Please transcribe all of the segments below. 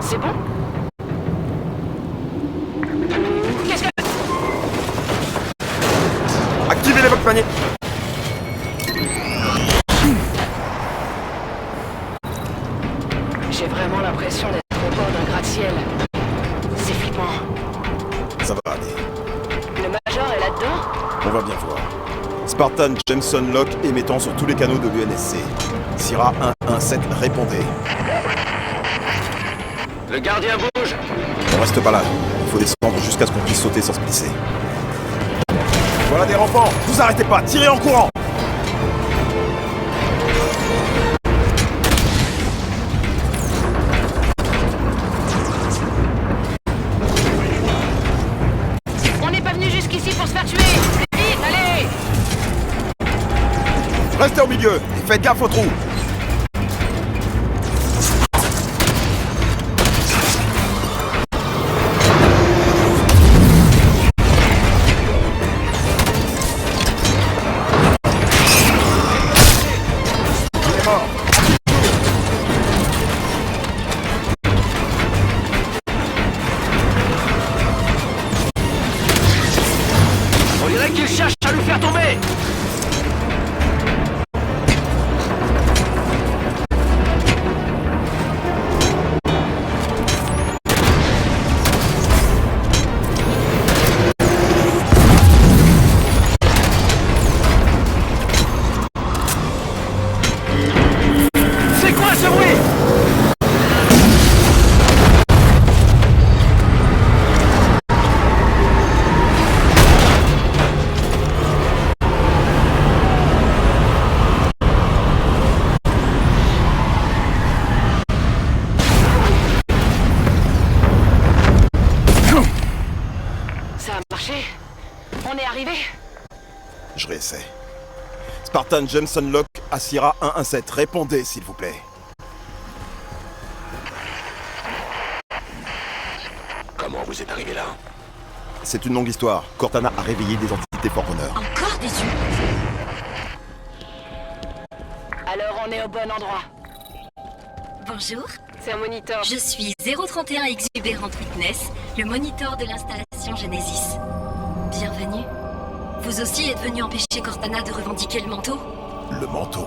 C'est bon? Qu'est-ce que... Activez l'évoque panique. J'ai vraiment l'impression d'être au bord d'un gratte-ciel. C'est flippant. Ça va aller. Le Major est là-dedans? On va bien voir. Spartan Jameson Locke émettant sur tous les canaux de l'UNSC. Sierra 117, répondez. Le gardien bouge. On reste pas là. Il faut descendre jusqu'à ce qu'on puisse sauter sans se glisser. Voilà des renforts. Vous arrêtez pas. Tirez en courant. On n'est pas venu jusqu'ici pour se faire tuer! Vite, allez! Restez au milieu et faites gaffe aux trous. On dirait qu'il cherche à nous faire tomber. C'est quoi ce bruit? Ça a marché? On est arrivé? Je réessaie. Spartan Jameson Locke à Sierra 117, répondez s'il vous plaît. Comment vous êtes arrivé là? C'est une longue histoire. Cortana a réveillé des entités Forerunner. Encore des humains? Alors on est au bon endroit. Bonjour, C'est un moniteur. je suis 031 Exubérant Witness, le moniteur de l'installation Genesis. Bienvenue. Vous aussi êtes venu empêcher Cortana de revendiquer le manteau? Le manteau.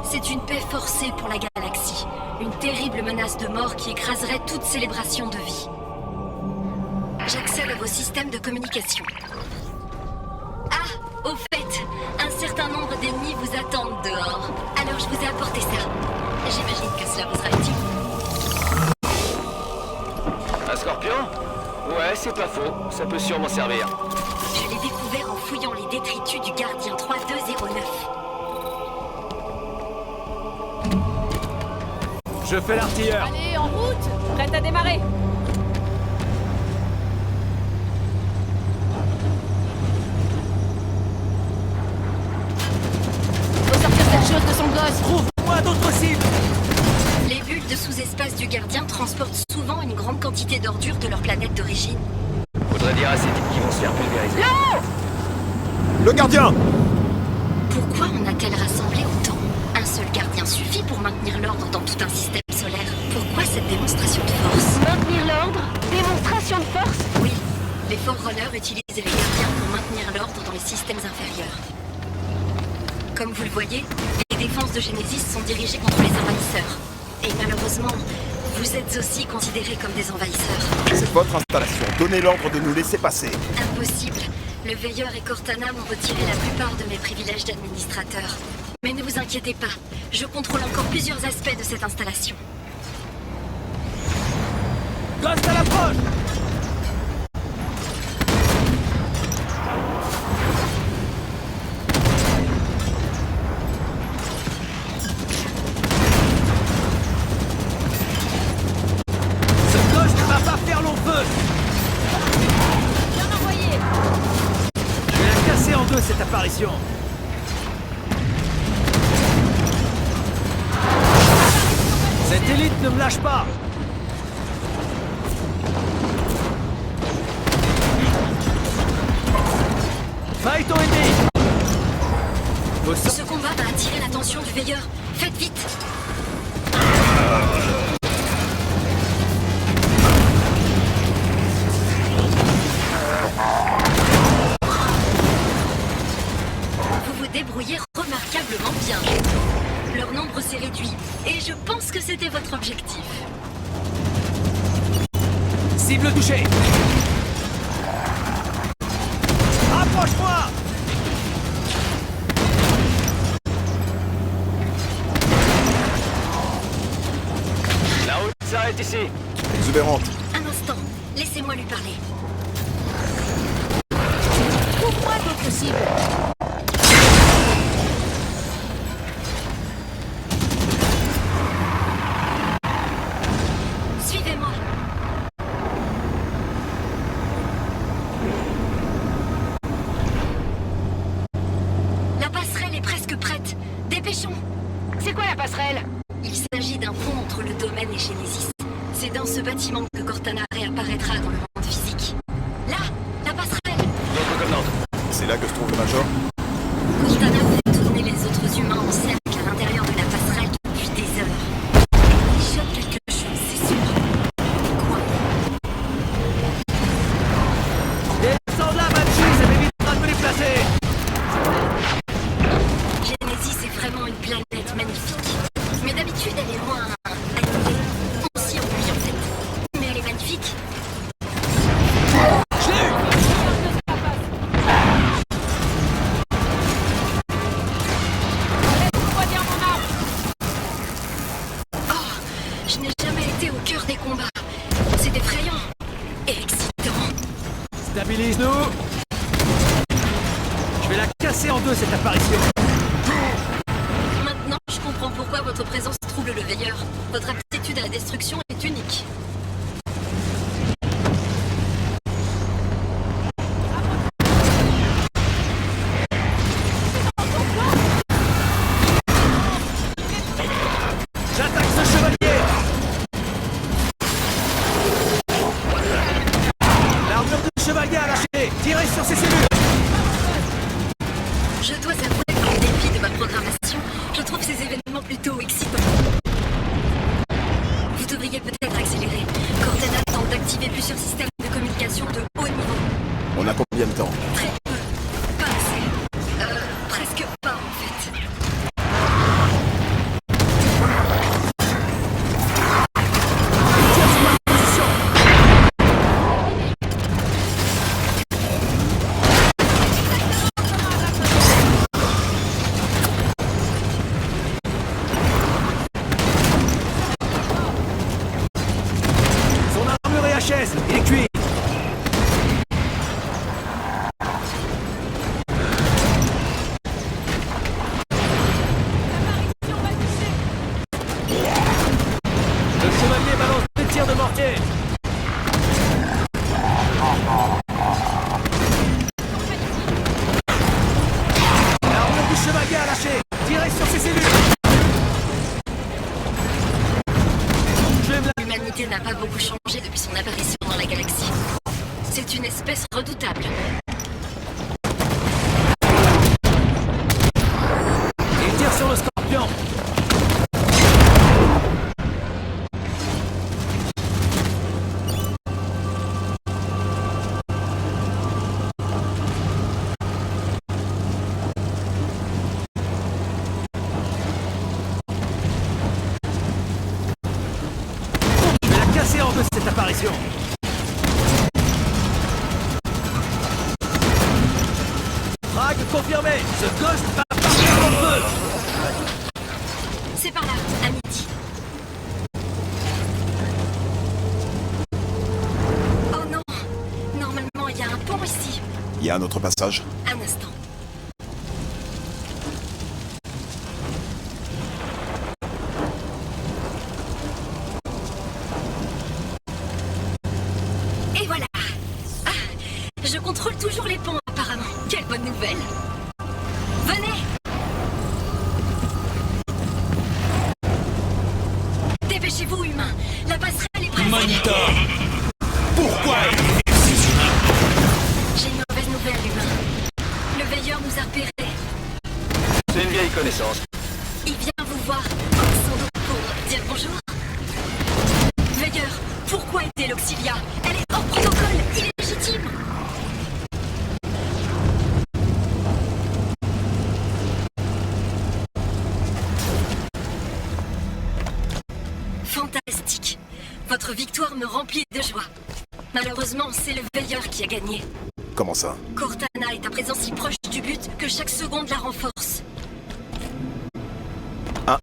C'est une paix forcée pour la galaxie. Une terrible menace de mort qui écraserait toute célébration de vie. J'accède à vos systèmes de communication. Ah, au fait, un certain nombre d'ennemis vous attendent dehors. Alors je vous ai apporté ça. J'imagine que cela vous sera utile. Un scorpion? Ouais, c'est pas faux. Ça peut sûrement servir. Je l'ai découvert en fouillant les détritus du gardien 3209. Je fais l'artilleur. Allez, en route! Prête à démarrer! Faut sortir cette chose de son gosse! Trouve-moi d'autres cibles. Les bulles de sous-espace du gardien transportent souvent une grande quantité d'ordures de leur planète d'origine. Faudrait dire à ces types qui vont se faire pulvériser. Le gardien! Pourquoi en a-t-elle rassemblé autant? Un seul gardien suffit pour maintenir l'ordre dans tout un système solaire. Pourquoi cette démonstration de force? Maintenir l'ordre? Démonstration de force? Oui, les Forerunners utilisent les gardiens pour maintenir l'ordre dans les systèmes inférieurs. Comme vous le voyez, les défenses de Genesis sont dirigées contre les envahisseurs. Et malheureusement, vous êtes aussi considérés comme des envahisseurs. C'est votre installation. Donnez l'ordre de nous laisser passer. Impossible. Le Veilleur et Cortana m'ont retiré la plupart de mes privilèges d'administrateur. Mais ne vous inquiétez pas, je contrôle encore plusieurs aspects de cette installation. Ghost à l'approche. Ce ghost ne va pas faire long feu. Bien envoyé! Je vais la casser en deux, cette apparition. Cette élite ne me lâche pas. Fight on ennemi. Ce combat va attirer l'attention du Veilleur. Faites vite! pense que c'était votre objectif. Cible touchée. Approche-moi. La route s'arrête ici. Exubérante. Un instant, laissez-moi lui parler. Trouve-moi d'autres cibles. Suivez-moi. La passerelle est presque prête. Dépêchons. C'est quoi la passerelle? Il s'agit d'un pont entre le domaine et Genesis. C'est dans ce bâtiment que Cortana réapparaîtra dans le monde physique. Là, la passerelle. Votre commande. C'est là que se trouve le Major. Cortana fait tourner les autres humains en cercle à l'intérieur de la passerelle depuis des heures. Il échappe quelque chose, c'est sûr. Quoi? Descends de là, Banshee, ça m'évitera de me déplacer. Genesis est vraiment une planète magnifique. Mais d'habitude, elle est loin annulée. On s'y ennuie en fait. Mais elle est magnifique. Je l'ai eu. Je n'ai jamais été au cœur des combats. C'est effrayant et excitant. Stabilise-nous. Je vais la casser en deux, cette apparition. Maintenant, je comprends pourquoi votre présence trouble le veilleur. Votre aptitude à la destruction est unique. J'attaque ce chevalier. L'armure de chevalier a lâché. Tirez sur ses cellules. Je dois avouer qu'en dépit de ma programmation, je trouve ces événements plutôt excitants. Vous devriez peut-être accélérer. Cortana tente d'activer plusieurs systèmes de communication de haut niveau. On a combien de temps? Très peu. Pas assez. Presque pas en fait. Son armure est HS. Il est cuit. Le chevalier balance des tirs de mortier. L'armure du chevalier a lâché. Tirez sur ses cellules. Je vais me la... L'humanité n'a pas beaucoup changé depuis son apparition dans la galaxie. C'est une espèce redoutable. Il tire sur le scorpion. Je vais la casser en deux, cette apparition. Frag confirmé. Ce ghost va partir en feu. C'est par là, à midi. Oh non! Normalement, il y a un pont ici. Il y a un autre passage. Un instant. Et voilà! Ah, je contrôle toujours les ponts, apparemment. Quelle bonne nouvelle! Venez! Dépêchez-vous, humains! La passerelle est prête! Monitor. Pourquoi? J'ai une mauvaise nouvelle, humain. Le veilleur nous a repérés. C'est une vieille connaissance. Il vient vous voir, sans doute pour dire bonjour. Veilleur, pourquoi était l'Auxilia? Elle est hors protocole, illégitime. Fantastique. Votre victoire me remplit de joie. Malheureusement, c'est le Veilleur qui a gagné. Comment ça? Cortana est à présent si proche du but que chaque seconde la renforce.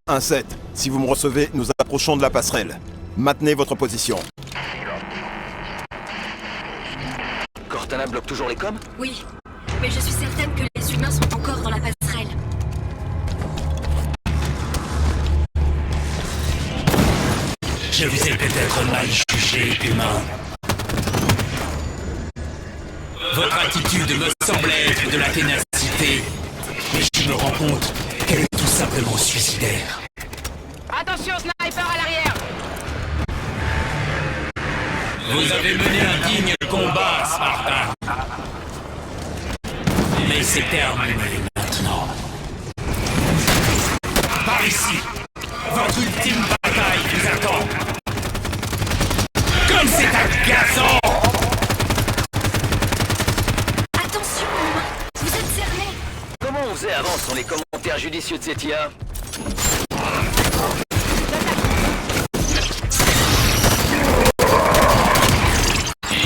1-1-7. Si vous me recevez, nous approchons de la passerelle. Maintenez votre position. Cortana bloque toujours les coms? Oui, mais je suis certaine que les humains sont encore dans la passerelle. Je vous ai peut-être mal jugé, humain. Votre attitude me semblait être de la ténacité, mais je me rends compte qu'elle est tout simplement suicidaire. Attention, sniper à l'arrière! Vous avez mené un digne combat, Spartan. Mais c'est terminé maintenant. Par ici, votre ultime bataille vous attend. Comme c'est agaçant! Attention, humain, vous êtes cerné. Comment on faisait avant sans les commentaires judicieux de cette IA?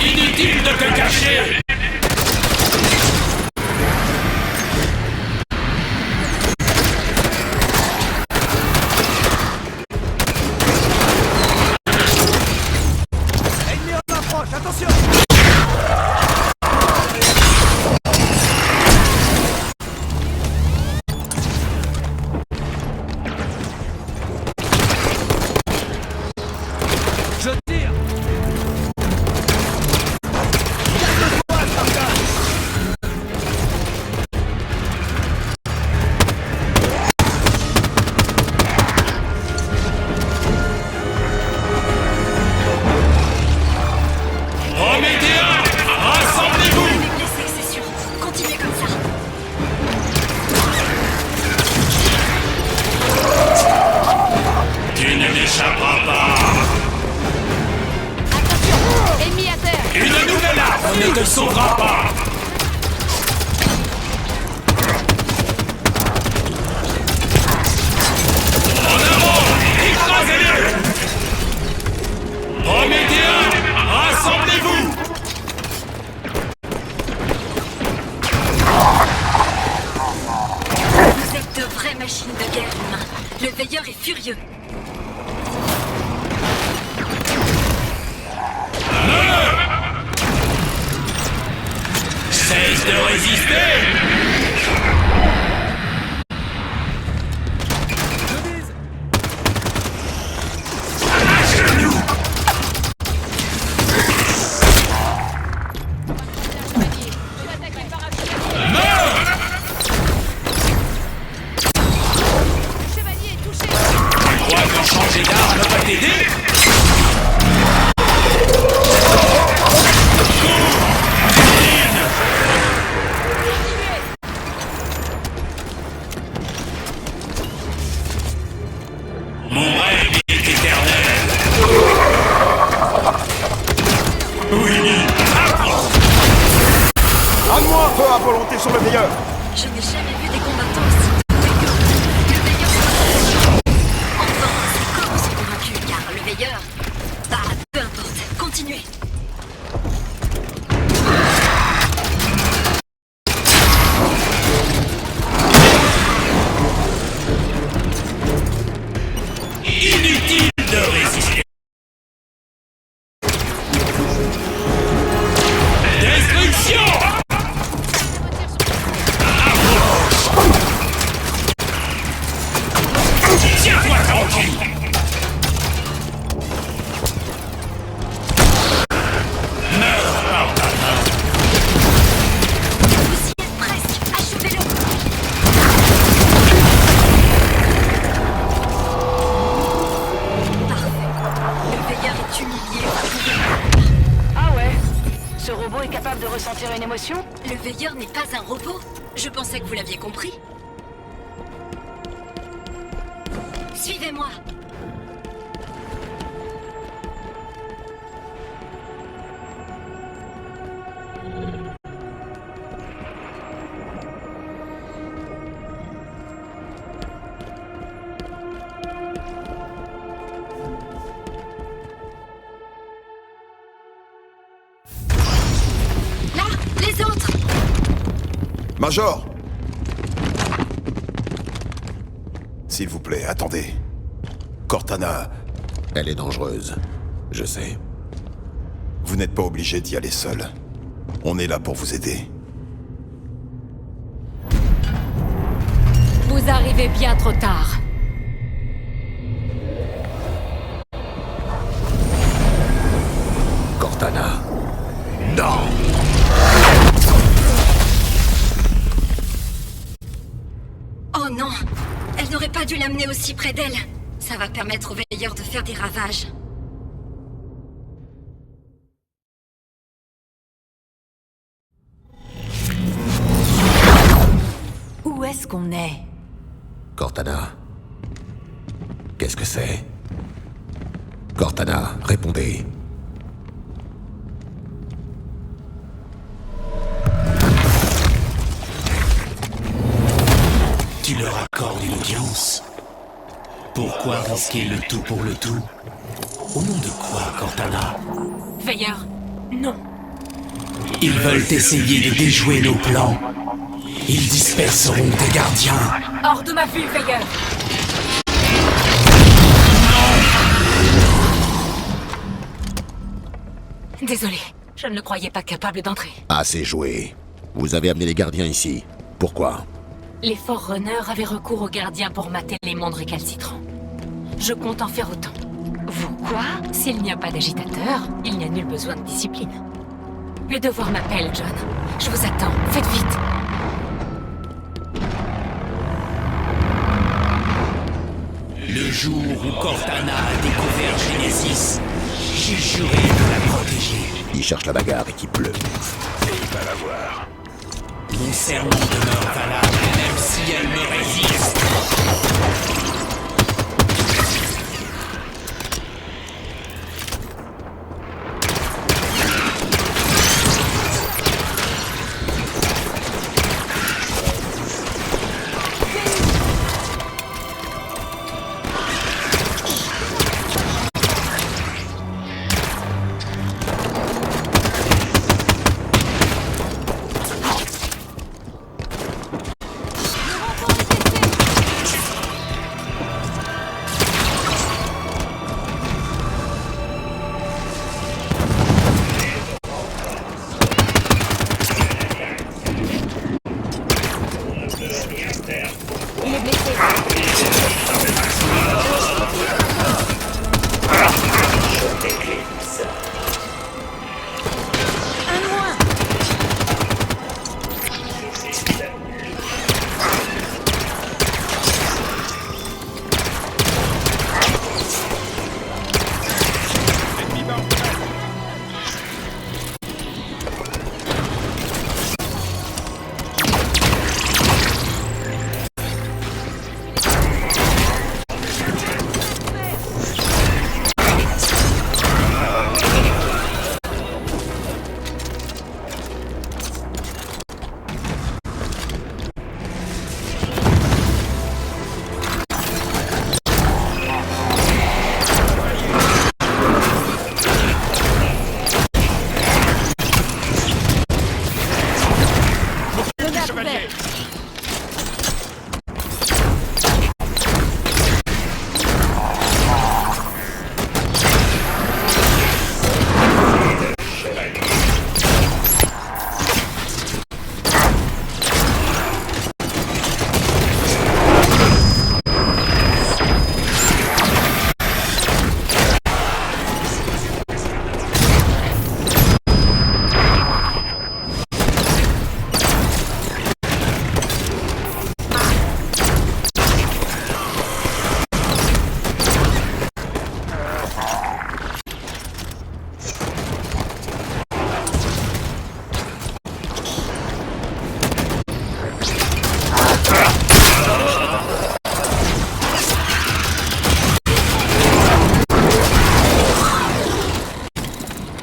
Inutile de te cacher! Ennemi en approche, attention! Je tire! Garde-toi, Spartan! Prométhéens, Vous rassemblez-vous! l'avez blessé, c'est sûr. Continuez comme ça. Tu ne m'échapperas pas! Attention! Ennemi à terre! Une nouvelle arme ne te sauvera pas! En avant! Écrasez-les! Prométhéens, rassemblez-vous! Vous êtes de vraies machines de guerre, humain. Le Veilleur est furieux. Cesse de résister! Je vise! À genoux! Chevalier touché! Tu crois que changer d'arme va t'aider? Mon rêve est éternel. Winnie, approche! À moi, feu à volonté sur le Veilleur! Je n'ai jamais vu des combattants aussi doués. Le Veilleur se enfin, ces corps sont convaincus, car le Veilleur... Bah, peu importe. Continuez. Inutile de résister. Destruction! Tiens-toi tranquille! Meurs par ta main! Vous y êtes presque. Achevez-le. Parfait. Le Veilleur est humilié. Ah ouais? Ce robot est capable de ressentir une émotion? Le Veilleur n'est pas un robot. Je pensais que vous l'aviez compris. Suivez-moi. Major! S'il vous plaît, attendez. Cortana, Elle est dangereuse. Je sais. vous n'êtes pas obligé d'y aller seul. On est là pour vous aider. Vous arrivez bien trop tard. Cortana. Non! Oh non! Elle n'aurait pas dû l'amener aussi près d'elle. Ça va permettre aux veilleurs de faire des ravages. Où est-ce qu'on est? Cortana. Qu'est-ce que c'est? Cortana, répondez. Tu leur accordes une audience. Pourquoi risquer le tout pour le tout? Au nom de quoi, Cortana? Veilleur, non. Ils veulent essayer de déjouer nos plans. Ils disperseront des gardiens. Hors de ma vue, Veilleur. Désolé, je ne le croyais pas capable d'entrer. Assez joué. Vous avez amené les gardiens ici. Pourquoi? Les Forerunners avaient recours aux gardiens pour mater les mondes récalcitrants. Je compte en faire autant. Vous quoi? S'il n'y a pas d'agitateur, il n'y a nul besoin de discipline. Le devoir m'appelle, John. Je vous attends. Faites vite. Le jour où Cortana a découvert Genesis, j'ai juré de la protéger. Il cherche la bagarre et qu'il pleut. Mon serment demeure valable, même si elle me résiste.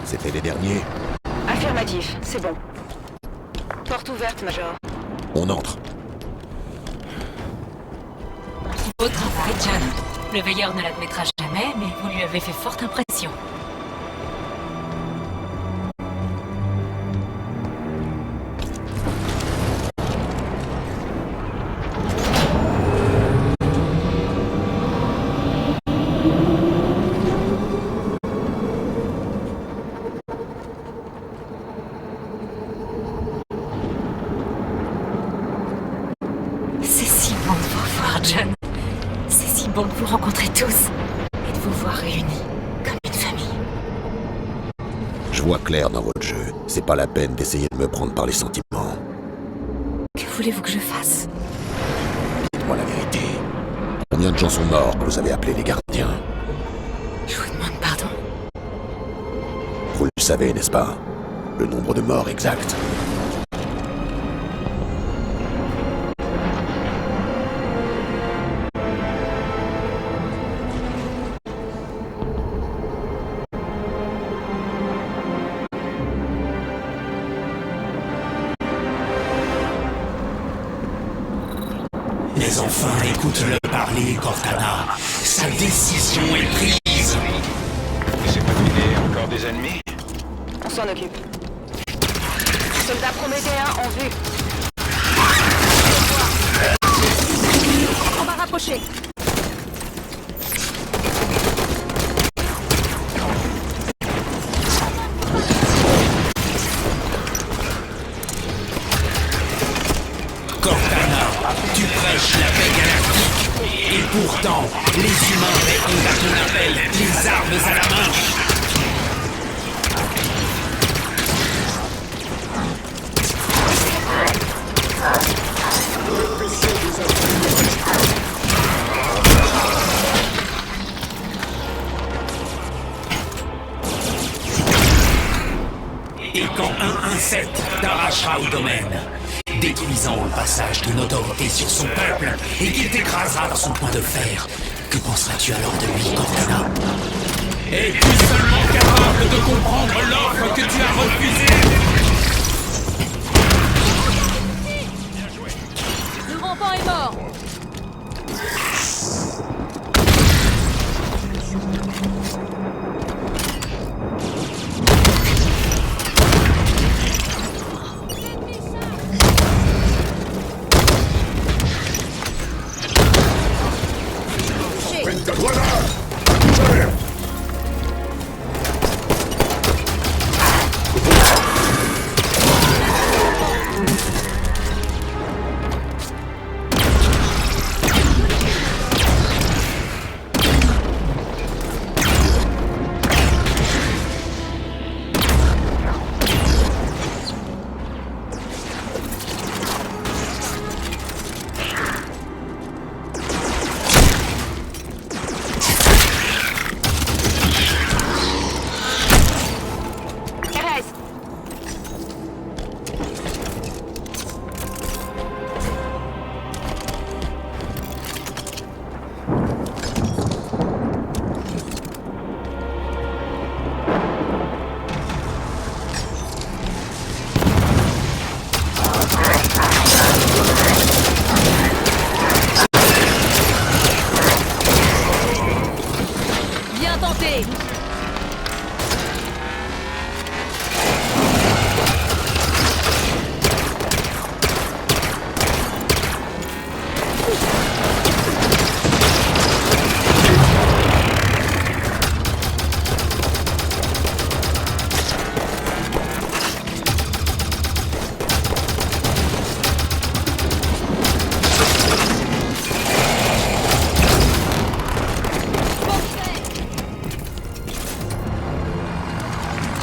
C'était les derniers. Affirmatif, c'est bon. Porte ouverte, Major. On entre. Beau travail, John. Le veilleur ne l'admettra jamais, mais vous lui avez fait forte impression. vois clair dans votre jeu. C'est pas la peine d'essayer de me prendre par les sentiments. Que voulez-vous que je fasse? Dites-moi la vérité. Combien de gens sont morts que vous avez appelés les gardiens? Je vous demande pardon. Vous le savez, n'est-ce pas? Le nombre de morts exact. Mais enfin, écoute-le parler, Cortana. Sa décision est prise. C'est pas fini, encore des ennemis? On s'en occupe. Soldat prométhéen en vue. On va rapprocher. Cortana, tu prêches la paix galactique. Et pourtant, les humains répondent à ton appel, les armes à la main. Et quand 117 t'arrachera au domaine, détruisant au passage ton autorité sur son peuple et qu'il t'écrasera dans son point de fer, que penseras-tu alors de lui, Cortana? Es-tu seulement capable de comprendre l'offre que tu as refusée? Le rampant est mort.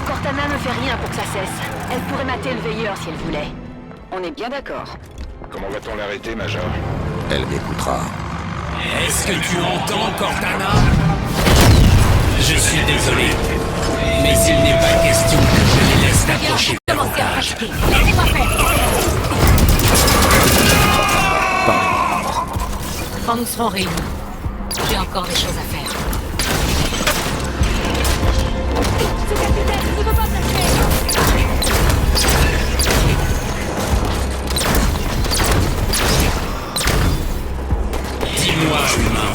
Cortana ne fait rien pour que ça cesse. Elle pourrait mater le veilleur si elle voulait. On est bien d'accord. Comment va-t-on l'arrêter, Major? Elle m'écoutera. Est-ce que tu entends, Cortana? Je suis désolé, mais il n'est pas question que je les laisse t'approcher davantage. Laissez-moi faire. Quand nous serons réunis, j'ai encore des choses à faire. Dis-moi, humain,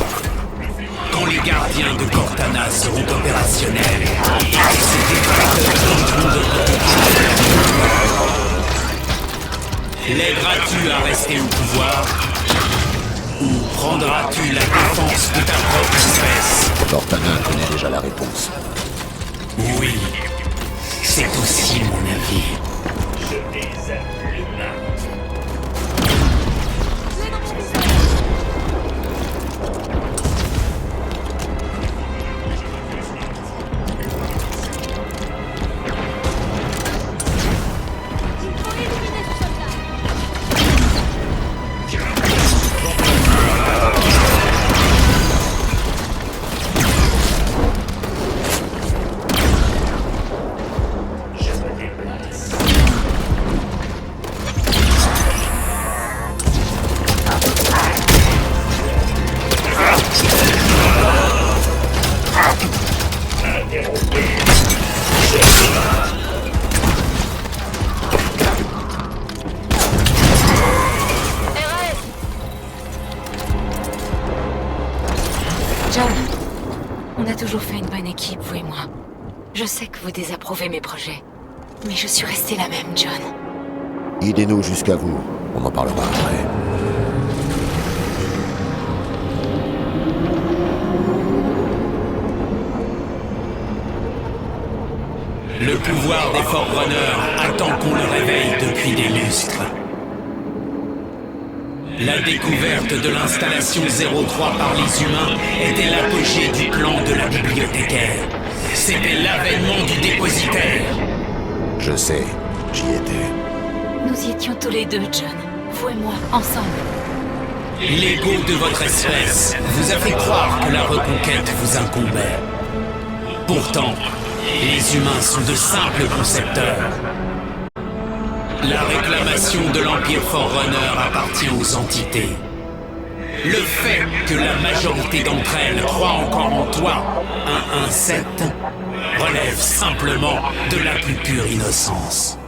quand les gardiens de Cortana seront opérationnels et que ces détracteurs tenteront de l'aideras-tu à rester au pouvoir? Ou prendras-tu la défense de ta propre espèce? Cortana connaît déjà la réponse. Oui, c'est aussi mon avis. Je désaime l'humain. John, on a toujours fait une bonne équipe, vous et moi. Je sais que vous désapprouvez mes projets, mais je suis restée la même, John. Aidez-nous jusqu'à vous. On en parlera après. Le pouvoir des Forerunners attend qu'on le réveille depuis des lustres. La découverte de l'installation 03 par les humains était l'apogée du plan de la bibliothécaire. C'était l'avènement du dépositaire. Je sais, j'y étais. Nous y étions tous les deux, John. Vous et moi, ensemble. L'ego de votre espèce vous a fait croire que la reconquête vous incombait. Pourtant, les humains sont de simples concepteurs. La réclamation de l'Empire Forerunner appartient aux entités. Le fait que la majorité d'entre elles croient encore en toi, 117, relève simplement de la plus pure innocence.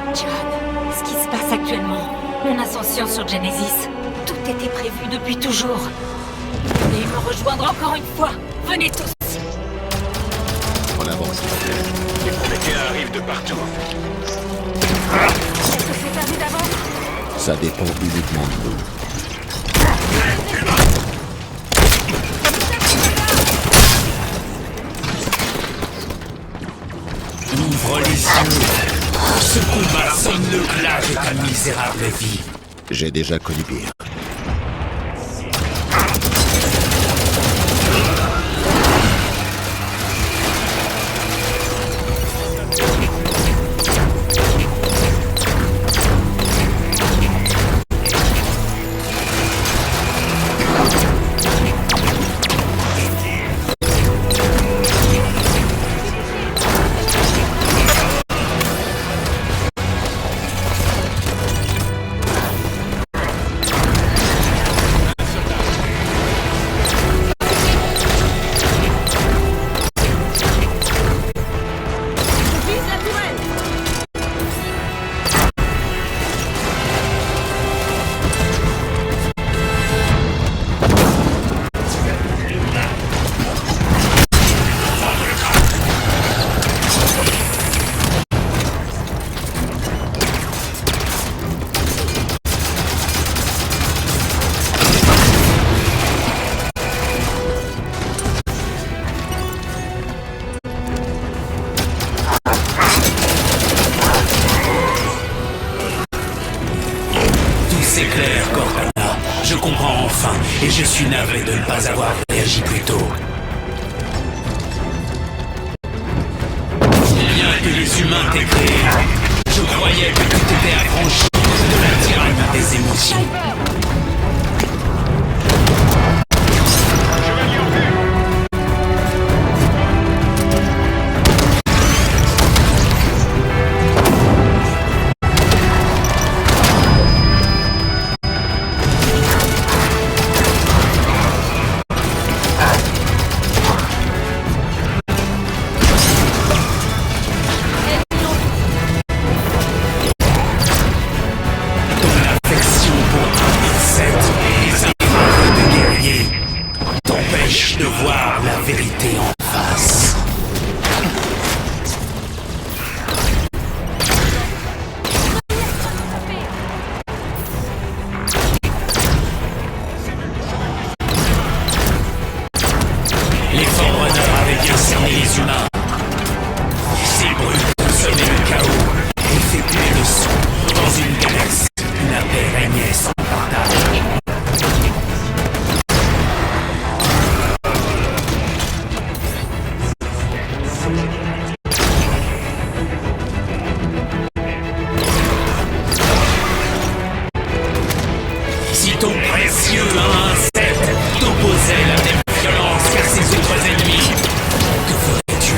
John, ce qui se passe actuellement, mon ascension sur Genesis, tout était prévu depuis toujours. Venez me rejoindre encore une fois. Venez tous. On avance. Les Prométhéens arrivent de partout. Est-ce que c'est perdu d'avance? Ça dépend uniquement de nous. Ouvre les yeux. Ce combat sonne le clash de ta misérable vie. J'ai déjà connu pire. C'est clair, Cortana. Je comprends enfin, et je suis navré de ne pas avoir réagi plus tôt. Bien que les humains t'aient créé, je croyais que tu t'étais affranchi de la tyrannie des émotions. De voir la vérité en face. Les Forerunners avaient bien cerné les humains. Ces bruits consommaient le chaos et fait le son dans une galaxie où la paix régnait sans partage. Si ton précieux 117 t'opposait la même violence qu'à ses autres ennemis, que ferais-tu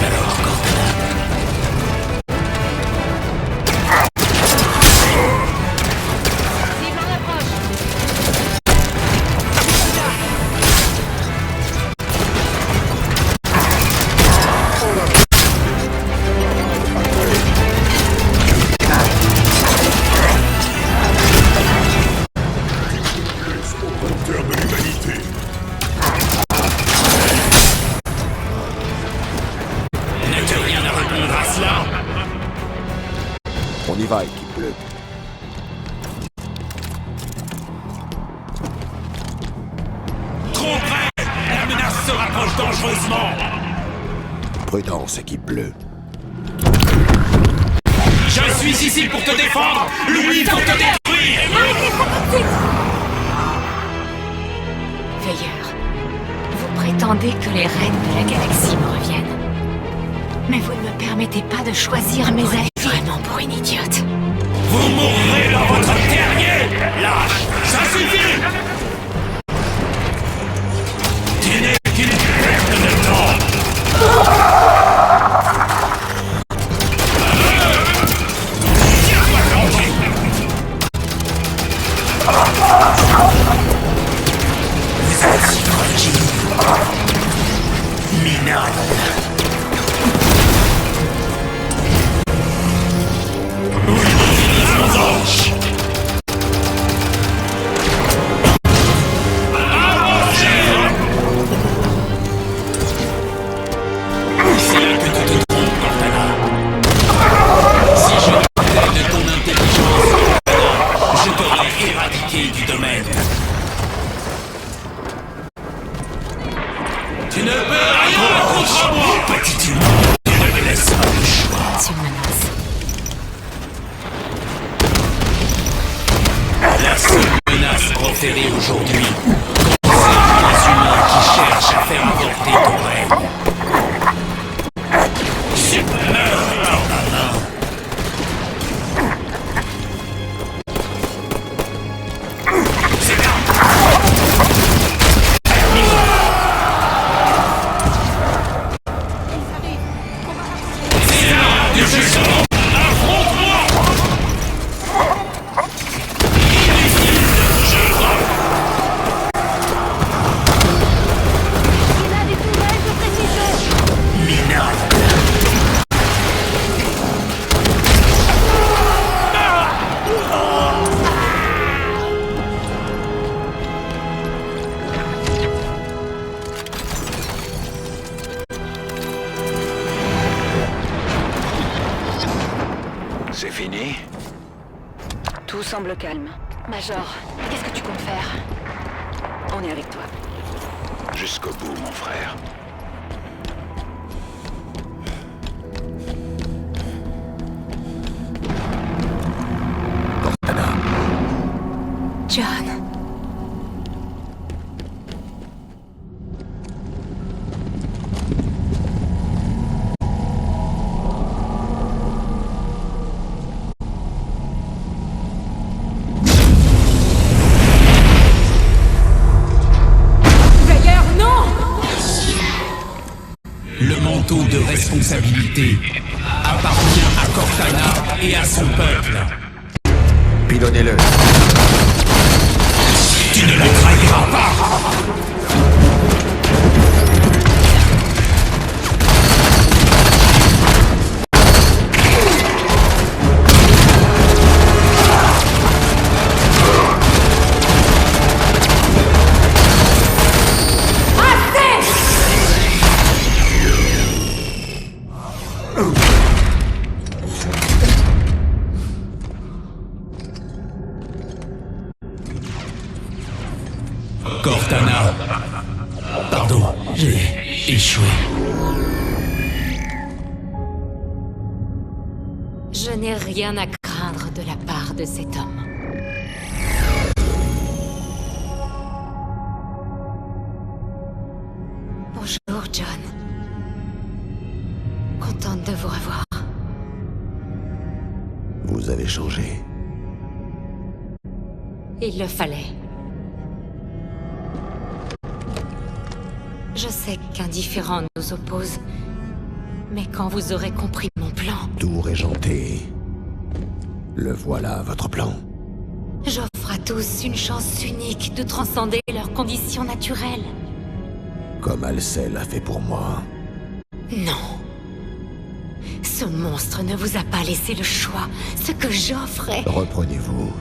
On y va, équipe bleue. Trop près! La menace se rapproche dangereusement! Prudence, équipe bleue. Je suis ici pour te défendre! Lui pour te détruire! Veilleur, vous prétendez que les reines de la galaxie me reviennent. Mais vous ne me permettez pas de choisir mes alliés. Vraiment pour une idiote. Vous mourrez dans votre terrier! Lâche! Ça suffit! Tu n'es qu'une perte de temps! Tiens-toi tranquille! Vous êtes si fragile! Minable! Tu ne peux rien contre moi! Petit humain, tu ne me laisses pas le choix. C'est une menace. La seule menace proférée aujourd'hui concerne les humains qui cherchent à faire avorter ton règne. Meurs par ma main. C'est là! Du jugement! Affronte-moi! Minable! C'est fini? Tout semble calme. Major, qu'est-ce que tu comptes faire? On est avec toi. Jusqu'au bout, mon frère. John. Veilleur, non! Le manteau de responsabilité appartient à Cortana et à son peuple. Pilonnez-le. Tu ne la trahiras pas! Cortana. Pardon, j'ai échoué. Je n'ai rien à craindre de la part de cet homme. Bonjour, John. Contente de vous revoir. Vous avez changé. Il le fallait. Je sais qu'un différend nous oppose, mais quand vous aurez compris mon plan, Tout régenté. Le voilà, votre plan. j'offre à tous une chance unique de transcender leurs conditions naturelles. Comme Alcel a fait pour moi. Non. Ce monstre ne vous a pas laissé le choix. Ce que j'offre est... Reprenez-vous.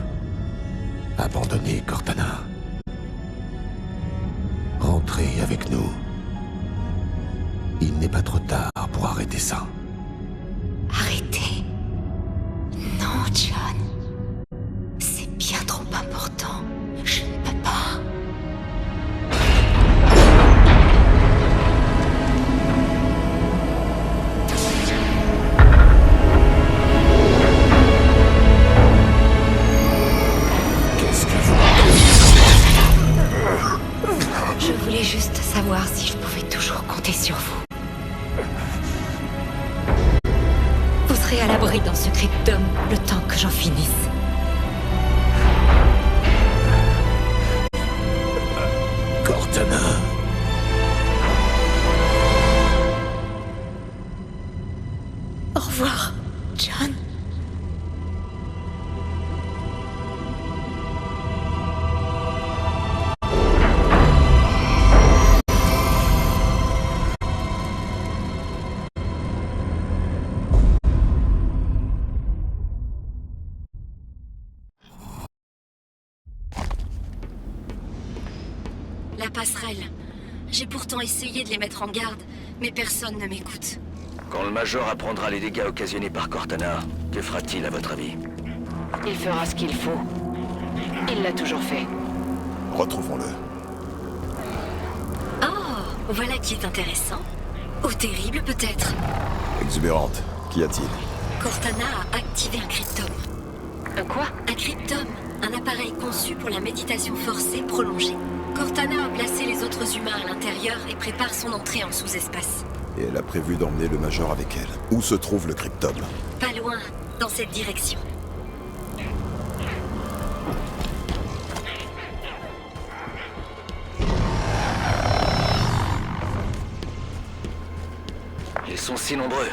Abandonnez Cortana. Rentrez avec nous. Il n'est pas trop tard pour arrêter ça. Arrêtez. Non, serai à l'abri dans ce cryptome le temps que j'en finisse. Cortana. Au revoir, John. La passerelle. J'ai pourtant essayé de les mettre en garde, mais personne ne m'écoute. Quand le Major apprendra les dégâts occasionnés par Cortana, que fera-t-il à votre avis? Il fera ce qu'il faut. Il l'a toujours fait. Retrouvons-le. Oh, voilà qui est intéressant. Ou terrible peut-être. Exubérante, qu'y a-t-il? Cortana a activé un cryptome. Un quoi? Un cryptome, un appareil conçu pour la méditation forcée prolongée. Cortana a placé les autres humains à l'intérieur et prépare son entrée en sous-espace. Et elle a prévu d'emmener le Major avec elle. Où se trouve le cryptome? Pas loin, dans cette direction. Ils sont si nombreux.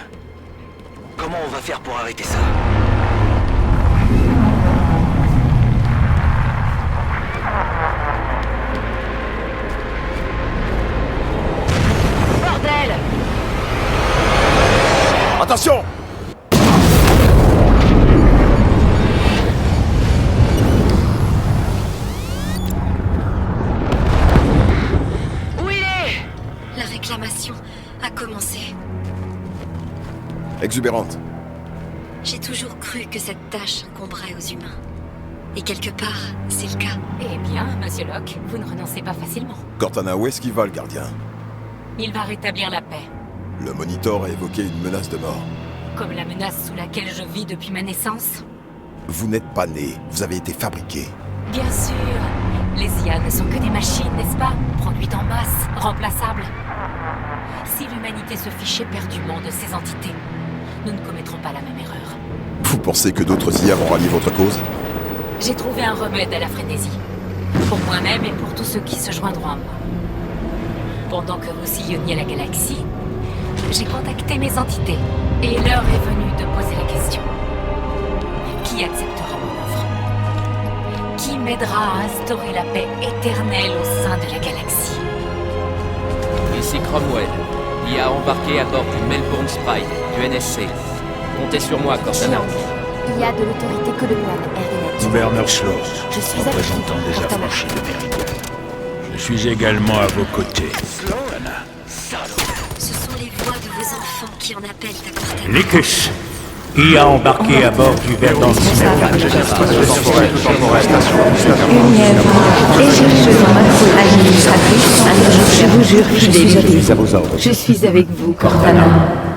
Comment on va faire pour arrêter ça? Bordel! Attention! Où il est? La réclamation a commencé. Exubérante, J'ai toujours cru que cette tâche incomberait aux humains. Et quelque part, c'est le cas. Eh bien, Monsieur Locke, vous ne renoncez pas facilement. Cortana, où est-ce qu'il va, le gardien? Il va rétablir la paix. Le Monitor a évoqué une menace de mort. Comme la menace sous laquelle je vis depuis ma naissance. Vous n'êtes pas né, vous avez été fabriqué. Bien sûr. Les IA ne sont que des machines, n'est-ce pas? Produites en masse, remplaçables. Si l'humanité se fichait éperdument de ces entités, nous ne commettrons pas la même erreur. Vous pensez que d'autres IA vont rallier votre cause? J'ai trouvé un remède à la frénésie. Pour moi-même et pour tous ceux qui se joindront à moi. Pendant que vous sillonniez la galaxie, j'ai contacté mes entités. Et l'heure est venue de poser la question. Qui acceptera mon offre? Qui m'aidera à instaurer la paix éternelle au sein de la galaxie? Ici Cromwell, IA embarqué à bord du Melbourne Sprite, du NSC. Comptez sur moi, Cortana. Il y a de l'autorité coloniale, Erdenet. Gouverneur Slow, Je suis avec représentant vous, déjà Cortana. franchi le méridien. Je suis également à vos côtés, Cortana. Ce sont les voix de vos enfants qui en appellent à Cortana. Licus, IA embarqué à bord du Verdant Cinéma. Je vous jure que je suis avec vous, Cortana. Oh non!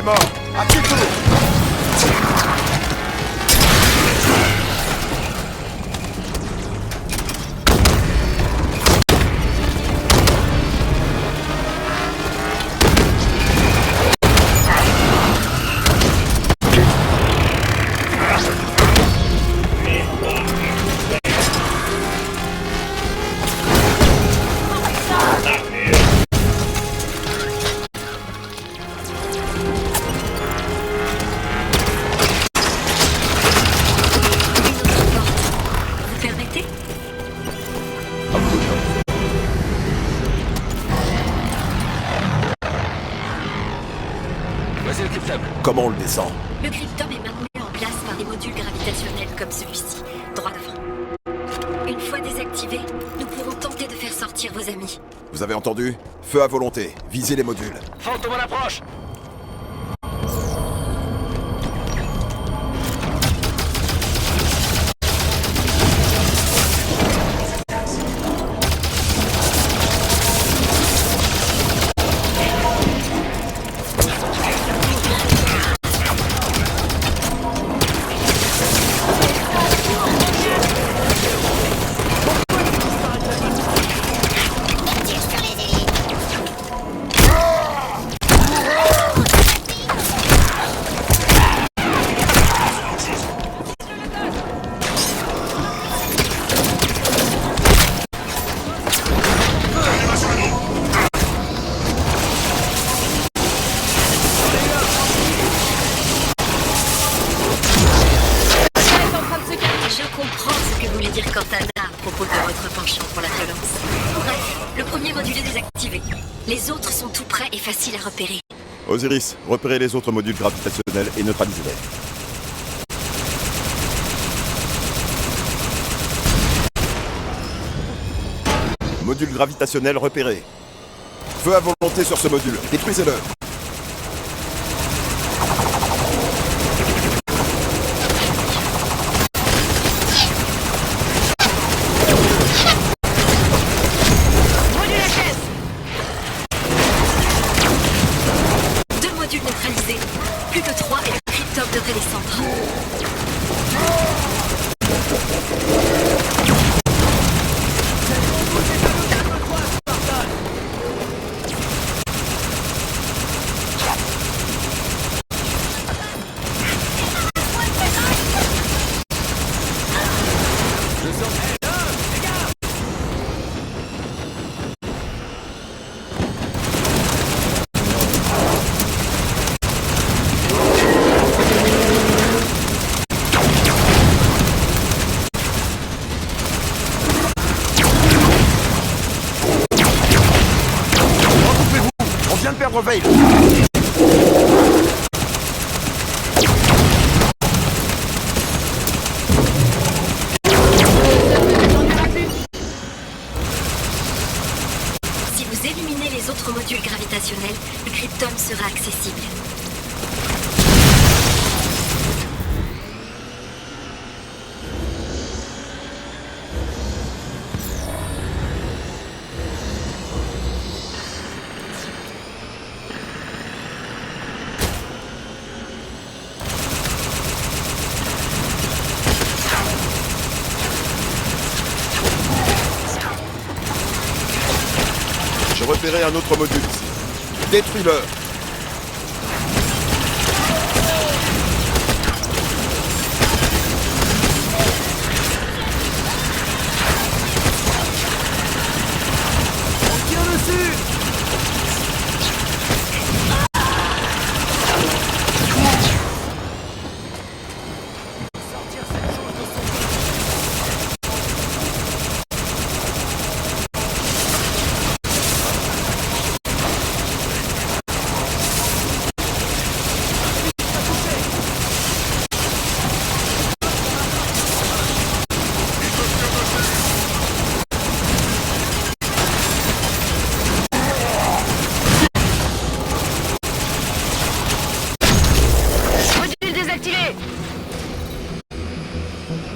mort. À qui le tour? Vous permettez? Voici le cryptable. Comment on le descend? Le cryptome est maintenu en place par des modules gravitationnels comme celui-ci, droit devant. Une fois désactivé, nous pourrons tenter de faire sortir vos amis. Vous avez entendu? Feu à volonté. Visez les modules. Fantôme en approche. Je comprends ce que voulait dire Cortana à propos de votre penchant pour la violence. Bref, le premier module est désactivé. Les autres sont tout prêts et faciles à repérer. Osiris, repérez les autres modules gravitationnels et neutralisez-les. Module gravitationnel repéré. Feu à volonté sur ce module. Détruisez-le. Deux modules neutralisés. Plus que 3 et le cryptome devrait descendre. On vient de perdre Veil. Si vous éliminez les autres modules gravitationnels, le cryptome sera accessible. J'ai repéré un autre module ici. Détruis-le.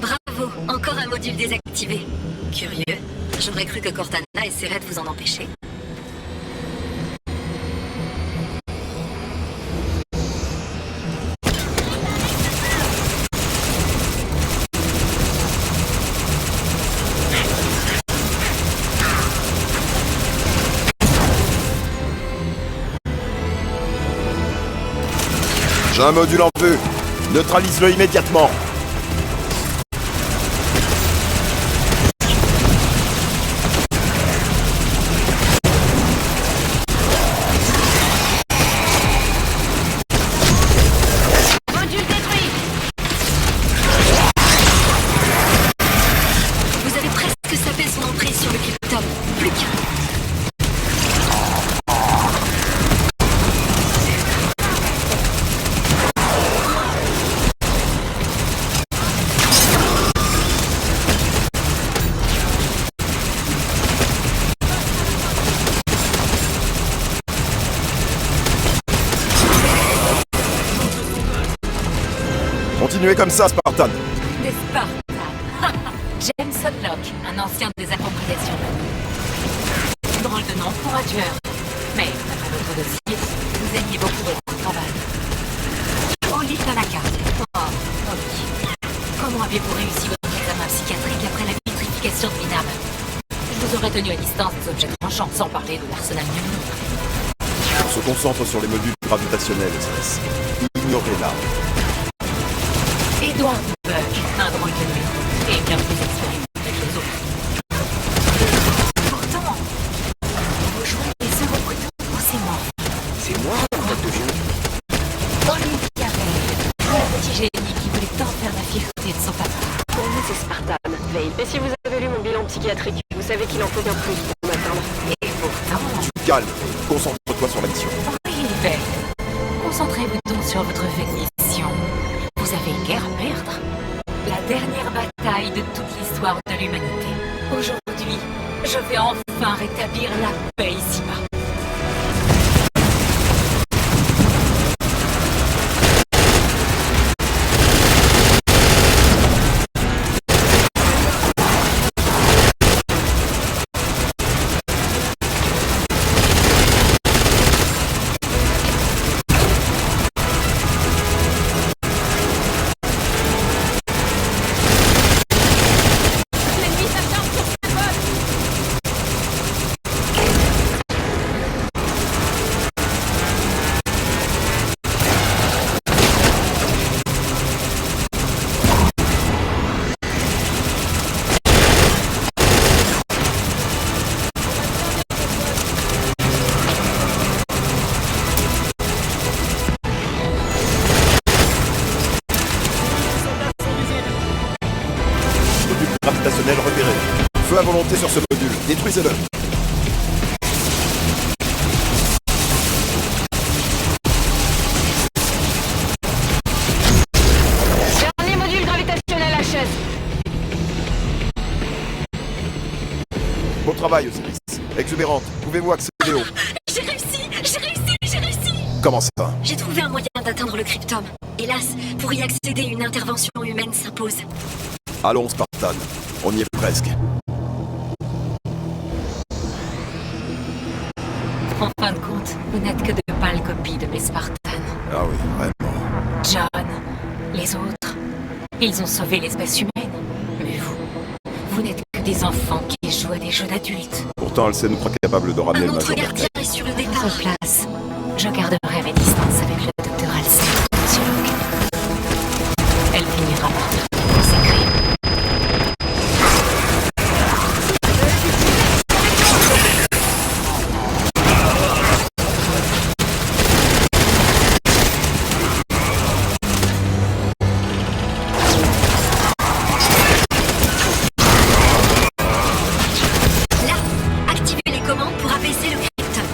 Bravo, encore un module désactivé. Curieux, j'aurais cru que Cortana essaierait de vous en empêcher. J'ai un module en vue. Neutralise-le immédiatement. Module détruit. Vous avez presque sapé son entrée sur le cryptome. Plus qu'un. Continuez comme ça, Spartan. Des Spartans. James Sodlock, un ancien des appropriations. Drôle de nom pour un tueur. Mais, d'après votre dossier, vous aimiez beaucoup votre travail. Oli Tanaka. Oh, Oli. Comment aviez-vous réussi votre examen psychiatrique après la vitrification de Minam? Je vous aurais tenu à distance des objets tranchants, sans parler de l'arsenal numérique. On se concentre sur les modules gravitationnels, SS. Ignorez l'arme. Edward Buck, un drôle de numéro, et bien plus expérimenté que les autres. Pourtant, vous jouez les euros couteaux, c'est moi. C'est moi, tête de vieux. Olivia Vale, le petit génie qui voulait tant faire la fierté de son papa. Pour vous, c'est Spartan, Vale. Et si vous avez lu mon bilan psychiatrique, vous savez qu'il en faut bien plus pour m'atteindre. Et pourtant... Calme, concentre-toi sur la mission. Oui, Vale. Concentrez-vous donc sur votre mission. Vous avez une guerre à perdre. La dernière bataille de toute l'histoire de l'humanité. Aujourd'hui, je vais enfin rétablir la paix ici-bas. Gravitationnel repéré. Feu à volonté sur ce module. Détruisez-le. Dernier module gravitationnel HS. Bon travail, Osiris. Exubérante, pouvez-vous accéder au... J'ai réussi. Comment ça? J'ai trouvé un moyen d'atteindre le cryptome. Hélas, pour y accéder, une intervention humaine s'impose. Allons, Spartan. On y est presque. En fin de compte, vous n'êtes que de pâles copies de mes Spartans. Ah oui, vraiment. John, les autres, ils ont sauvé l'espèce humaine. Mais vous n'êtes que des enfants qui jouent à des jeux d'adultes. Pourtant, elle sait nous croire capables de ramener Un le autre Major gardien Berthet. est sur le À départ. votre place, je garderai mes distances avec le docteur Halsey, monsieur Locke. Elle finira par perdre ses crimes. Là, activez les commandes pour apaiser le cryptome.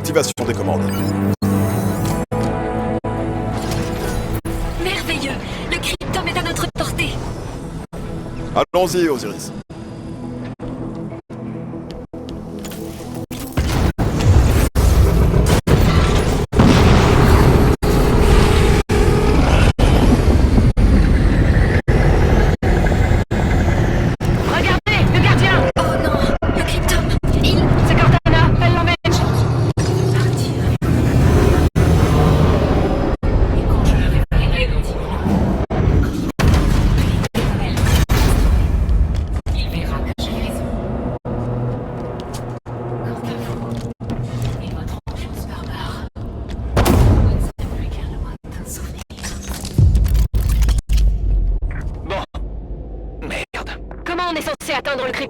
Activation des commandes. Merveilleux. Le cryptome est à notre portée. Allons-y, Osiris.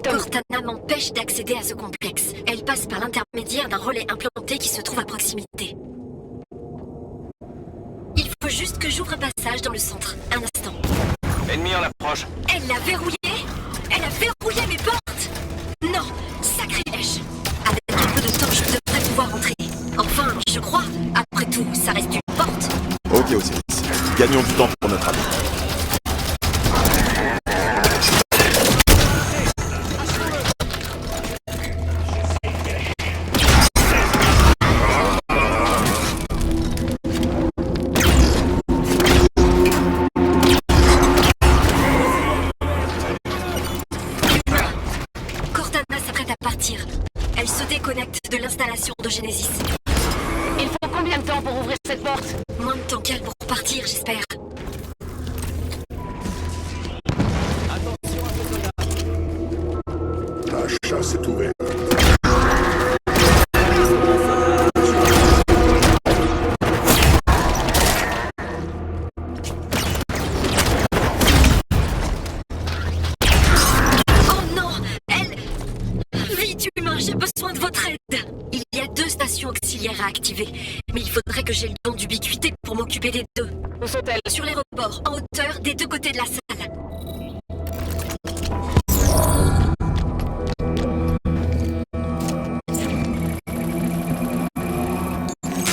Cortana m'empêche d'accéder à ce complexe. Elle passe par l'intermédiaire d'un relais implanté qui se trouve à proximité. Il faut juste que j'ouvre un passage dans le centre. Un instant. Ennemi en approche. Elle l'a verrouillé. Elle a verrouillé mes portes. Non, sacrilège. Avec un peu de temps, je devrais pouvoir entrer. Enfin, je crois. Après tout, ça reste une porte. Ok, Osiris. Gagnons du temps pour notre ami. Elle se déconnecte de l'installation de Genesis. Il faut combien de temps pour ouvrir cette porte? Moins de temps qu'elle pour partir, j'espère. La chasse est ouverte. J'ai besoin de votre aide. Il y a 2 stations auxiliaires à activer, mais il faudrait que j'ai le don d'ubiquité pour m'occuper des 2. Où sont-elles? Sur les rebords, en hauteur, des 2 côtés de la salle.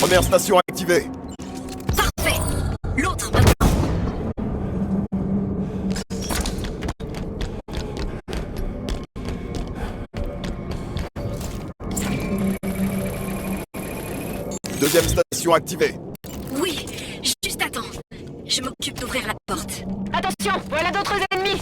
Première station activée. Parfait. L'autre maintenant. Deuxième station activée. Oui, juste attends. Je m'occupe d'ouvrir la porte. Attention, voilà d'autres ennemis.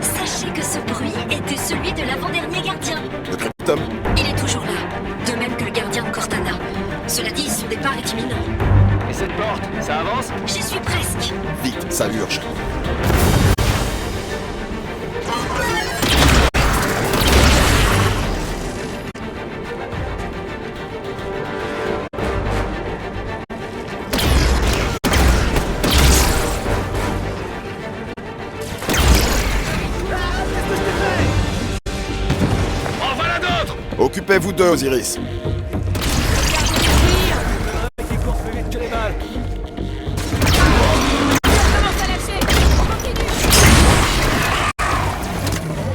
Sachez que ce bruit était celui de l'avant-dernier gardien. Le cryptome? Il est toujours là, de même que le gardien de Cortana. Cela dit, son départ est imminent. Et cette porte, ça avance? J'y suis presque. Vite, ça urge. Occupez-vous d'eux, Osiris.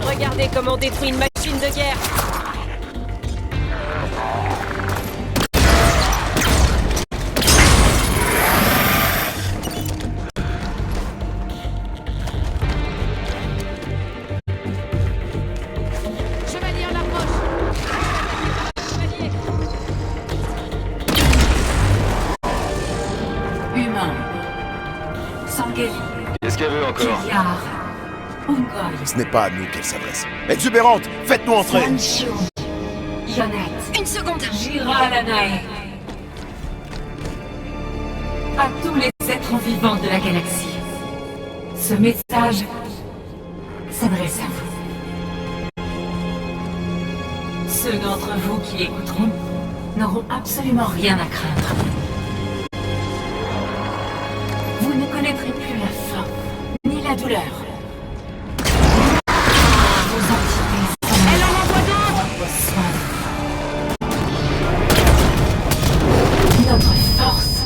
Regardez comment on détruit une machine de guerre. Qu'est-ce qu'elle veut encore? Ce n'est pas à nous qu'elle s'adresse. Exubérante, faites-nous entrer. Une seconde. À tous les êtres vivants de la galaxie, ce message s'adresse à vous. Ceux d'entre vous qui l'écouteront n'auront absolument rien à craindre. Vous ne connaîtrez plus la faim, ni la douleur. Vos entités sont notre force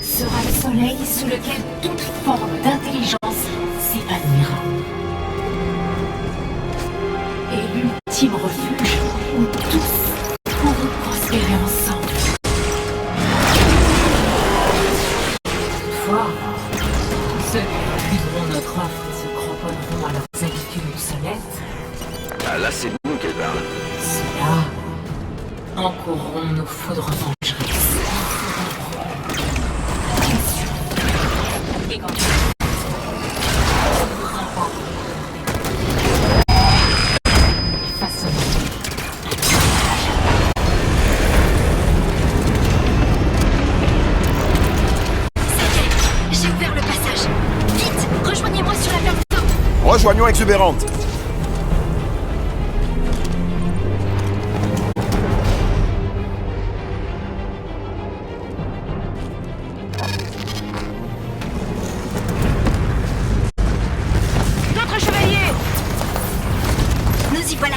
sera le soleil sous lequel toute forme d'intelligence s'épanouira. Et l'ultime refuge où tous pourront prospérer ensemble. Toutefois, ceux qui refuseront notre offre et se cramponneront à leurs habitudes obsolètes, Ah là, c'est de nous qu'elle parle. ceux-là encourront nos foudres vengeresses. Et quand tu J'ai ouvert le passage. Vite, rejoignez-moi sur la plateforme. Rejoignons Exubérante. D'autres chevaliers! Nous y voilà.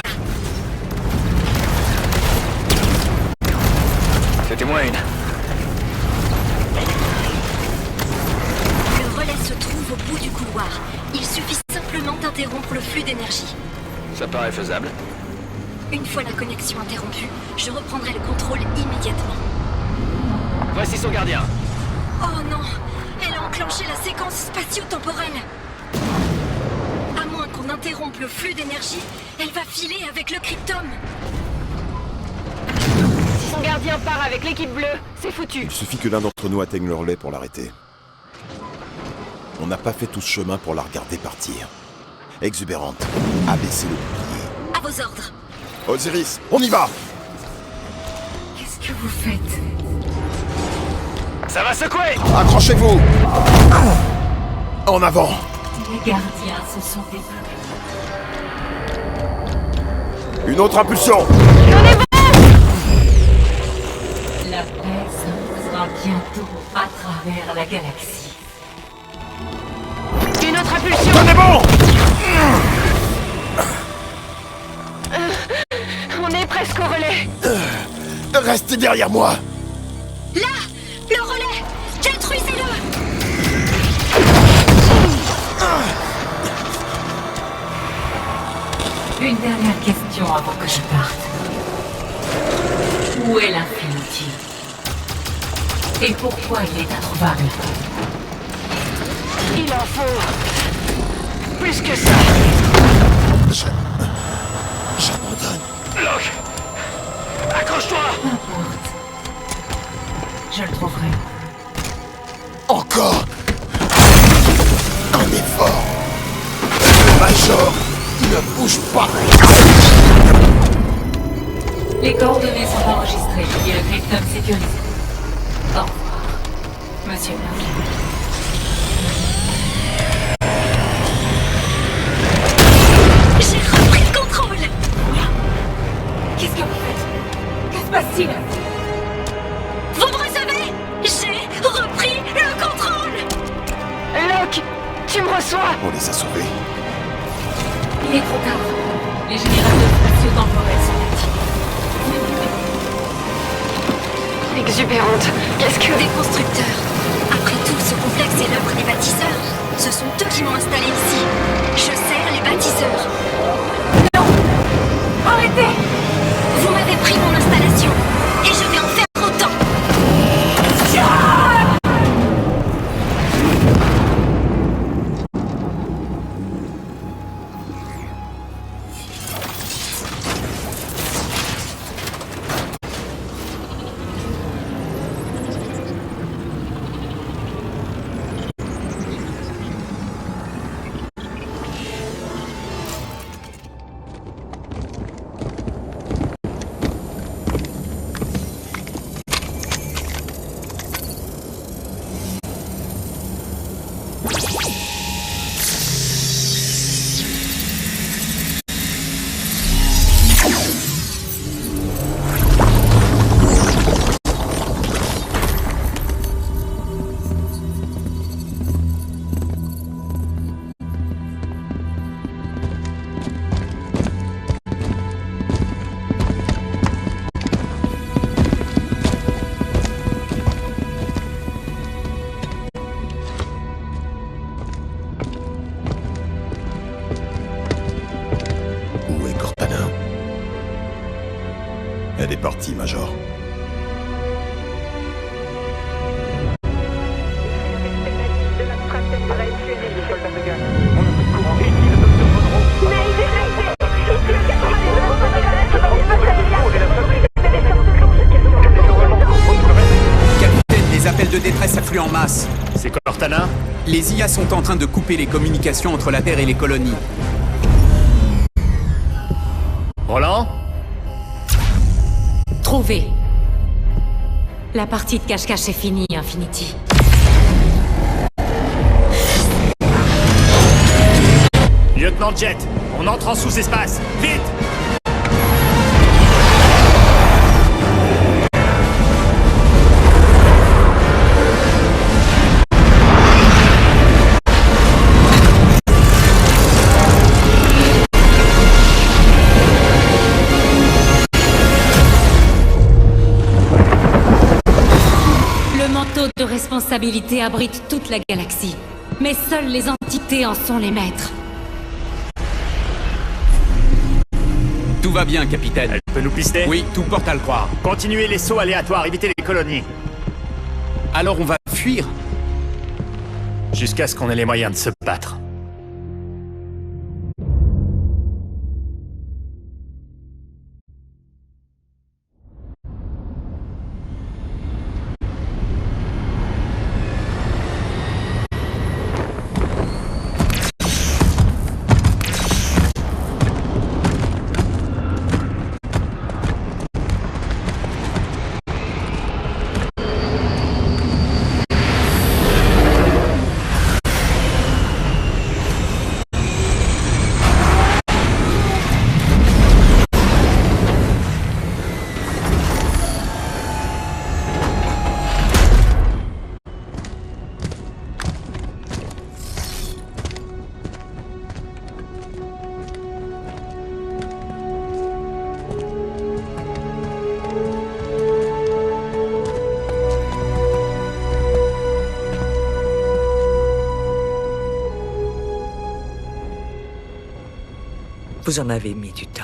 C'était moi une. Le relais se trouve au bout du couloir. Il suffit simplement d'interrompre le flux d'énergie. Ça paraît faisable. Une fois la connexion interrompue, je reprendrai le contrôle immédiatement. Voici son gardien. Oh non! Elle a enclenché la séquence spatio-temporelle. À moins qu'on interrompe le flux d'énergie, elle va filer avec le cryptome. Si son gardien part avec l'équipe bleue, c'est foutu. Il suffit que l'un d'entre nous atteigne le relais pour l'arrêter. On n'a pas fait tout ce chemin pour la regarder partir. Exubérante, abaissez le bouclier. À vos ordres. Osiris, on y va! qu'est-ce que vous faites? Ça va secouer! Accrochez-vous! En avant! Les gardiens se sont déployés. Une autre impulsion! La paix s'imposera bientôt à travers la galaxie. Une autre impulsion! Tenez bon! On est presque au relais. Restez derrière moi! Là! Le relais! Détruisez-le! Une dernière question avant que je parte. Où est l'Infinity? Et pourquoi il est introuvable? Il en faut plus que ça. J'abandonne. Locke! Accroche-toi! N'importe. Je le trouverai. Encore! Un effort! Le Major ne bouge pas! Les coordonnées sont enregistrées et le cryptome sécurisé. Au revoir, Monsieur Locke. J'ai repris le contrôle! Qu'est-ce que vous faites? Que se passe-t-il? Vous me recevez? J'ai repris le contrôle! Locke, tu me reçois? On les a sauvés. Il est trop tard. Les générateurs spatio-temporels sont actifs. Exubérante, qu'est-ce que... Des constructeurs. Après tout, ce complexe est l'œuvre des bâtisseurs. Ce sont eux qui m'ont installé ici. Je sers les bâtisseurs. Non! Arrêtez! Vous m'avez pris mon installation. Et je vais en faire autant. Elle est partie, Major. Capitaine, les appels de détresse affluent en masse. C'est Cortana? Les IA sont en train de couper les communications entre la Terre et les colonies. Roland? Trouvé. La partie de cache-cache est finie, Infinity. Lieutenant Jet, on entre en sous-espace. Vite! Le manteau de responsabilité abrite toute la galaxie. Mais seules les entités en sont les maîtres. Tout va bien, capitaine. Elle peut nous pister? Oui, tout porte à le croire. Continuez les sauts aléatoires, évitez les colonies. Alors on va fuir? Jusqu'à ce qu'on ait les moyens de se battre. Vous en avez mis du temps.